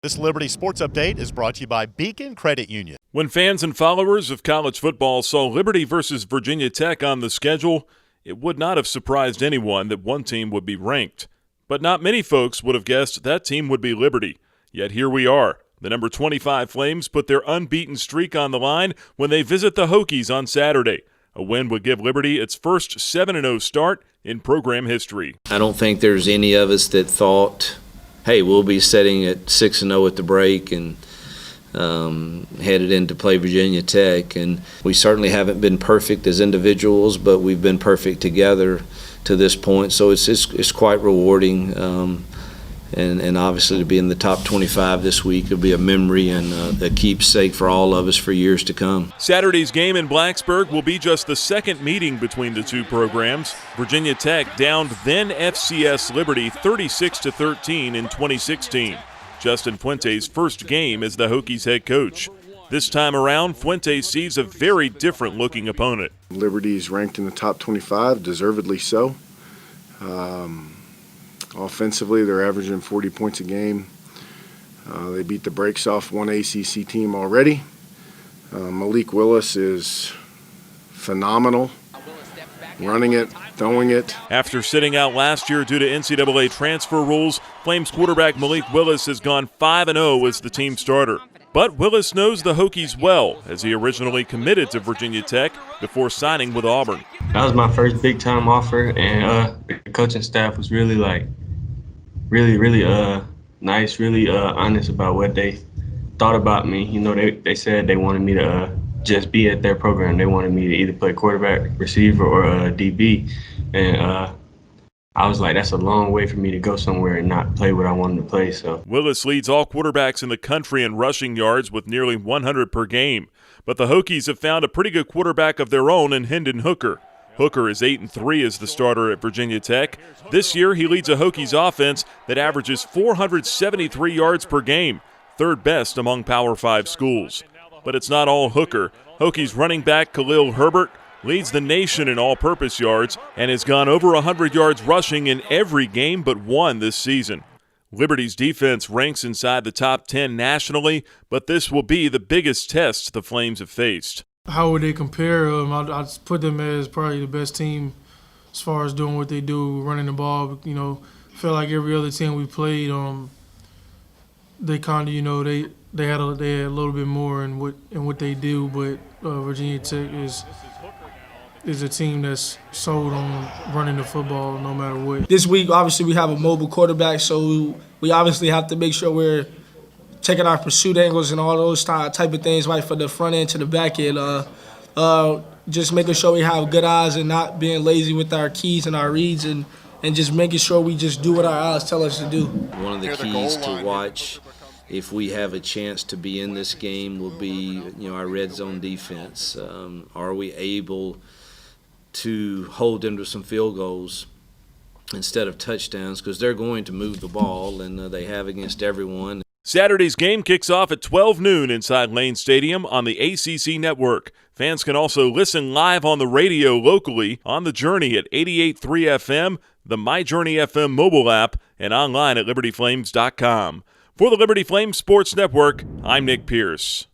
This Liberty Sports Update is brought to you by Beacon Credit Union. When fans and followers of college football saw Liberty versus Virginia Tech on the schedule, it would not have surprised anyone that one team would be ranked. But not many folks would have guessed that team would be Liberty. Yet here we are. The number 25 Flames put their unbeaten streak on the line when they visit the Hokies on Saturday. A win would give Liberty its first 7-0 start in program history. I don't think there's any of us that thought, hey, we'll be sitting at 6-0 at the break and headed in to play Virginia Tech. And we certainly haven't been perfect as individuals, but we've been perfect together to this point. So it's quite rewarding. And obviously to be in the top 25 this week will be a memory and a keepsake for all of us for years to come. Saturday's game in Blacksburg will be just the second meeting between the two programs. Virginia Tech downed then FCS Liberty 36-13 in 2016. Justin Fuente's first game as the Hokies head coach. This time around, Fuente sees a very different-looking opponent. Liberty's ranked in the top 25, deservedly so. Offensively, they're averaging 40 points a game. They beat the brakes off one ACC team already. Malik Willis is phenomenal, running it, throwing it. After sitting out last year due to NCAA transfer rules, Flames quarterback Malik Willis has gone 5-0 as the team starter. But Willis knows the Hokies well, as he originally committed to Virginia Tech before signing with Auburn. That was my first big-time offer, and the coaching staff was really nice, really honest about what they thought about me. You know, they said they wanted me to just be at their program. They wanted me to either play quarterback, receiver, or DB, and I was like, that's a long way for me to go somewhere and not play what I wanted to play. So Willis leads all quarterbacks in the country in rushing yards with nearly 100 per game. But the Hokies have found a pretty good quarterback of their own in Hendon Hooker. Hooker is 8-3 as the starter at Virginia Tech. This year, he leads a Hokies offense that averages 473 yards per game, third best among Power 5 schools. But it's not all Hooker. Hokies running back Khalil Herbert leads the nation in all-purpose yards and has gone over 100 yards rushing in every game but one this season. Liberty's defense ranks inside the top 10 nationally, but this will be the biggest test the Flames have faced. How would they compare? I'd put them as probably the best team as far as doing what they do, running the ball. You know, feel like every other team we played, they kind of, you know, they had a little bit more in what they do, but Virginia Tech is a team that's sold on running the football no matter what. This week, obviously, we have a mobile quarterback, so we obviously have to make sure we're checking our pursuit angles and all those type of things, right, for the front end to the back end. Just making sure we have good eyes and not being lazy with our keys and our reads and just making sure we just do what our eyes tell us to do. One of the keys to watch if we have a chance to be in this game will be, you know, our red zone defense. Are we able to hold them to some field goals instead of touchdowns, because they're going to move the ball, and they have against everyone. Saturday's game kicks off at 12 noon inside Lane Stadium on the ACC Network. Fans can also listen live on the radio locally on The Journey at 88.3 FM, the My Journey FM mobile app, and online at libertyflames.com. For the Liberty Flames Sports Network, I'm Nick Pierce.